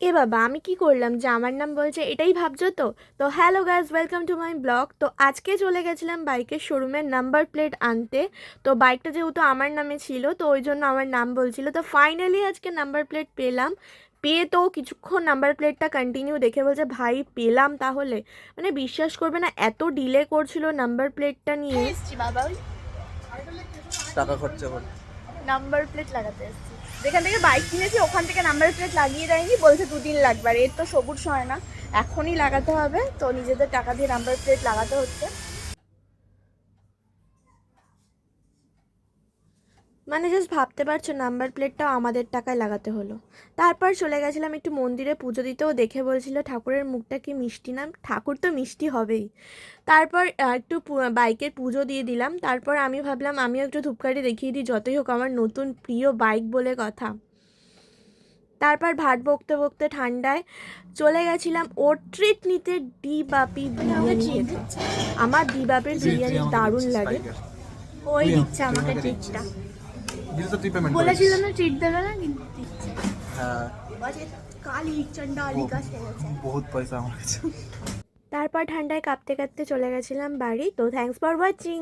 এ বাবা, আমি কি করলাম যে আমার নাম বলছে, এটাই ভাবছো তো? তো hello guys, welcome to my blog. তো আজকে চলে গেছিলাম বাইকের শোরুমের নাম্বার প্লেট আনতে। তো বাইকটা যেহেতু আমার নামে ছিল, তো ওই জন্য আমার নাম বলছিল। তো ফাইনালি আজকে নাম্বার প্লেট পেলাম। পেয়ে তো কিছুক্ষণ নাম্বার প্লেটটা কন্টিনিউ দেখে বলছে ভাই পেলাম তাহলে। মানে বিশ্বাস করবে না, এত ডিলে করছিল নাম্বার প্লেটটা নিয়ে। এসছি বাবা, ওই টাকা খরচা করে নাম্বার প্লেট লাগাতে এসছি। যেখান থেকে বাইক কিনেছি ওখান থেকে নাম্বার প্লেট লাগিয়ে দেয়নি, বলছে 2 দিন লাগবে। আর এর তো সবুজ হয় না, এখনই লাগাতে হবে। তো নিজেদের টাকা দিয়ে নাম্বার প্লেট লাগাতে হচ্ছে। মানে জাস্ট ভাবতে পারছো, নাম্বার প্লেটটাও আমাদের টাকায় লাগাতে হলো। তারপর চলে গেছিলাম একটু মন্দিরে পুজো দিতেও। দেখে বলছিল ঠাকুরের মুখটা কি মিষ্টি না, ঠাকুর তো মিষ্টি হবেই। তারপর একটু বাইকের পুজো দিয়ে দিলাম। তারপর আমি ভাবলাম আমিও একটু ধূপকাঠি দেখিয়ে দিই, যতই হোক আমার নতুন প্রিয় বাইক বলে কথা। তারপর ভাত বকতে বকতে ঠান্ডায় চলে গেছিলাম ওর ট্রিট নিতে, ডি বাপি বিরিয়ানি খেতে। আমার ডি বাপের বিরিয়ানি দারুণ লাগে। ওই দিচ্ছে আমাকে ট্রিটটা, বলেছিল না ট্রিট দেবে না, কিন্তু দিচ্ছে। হ্যাঁ, কালি চন্ডালিকা সেরেছে। বহুত পয়সা আমার কাছে। তারপর ঠান্ডায় কাঁপতে কাঁপতে চলে গেছিলাম বাড়ি। তো থ্যাঙ্কস ফর ওয়াচিং।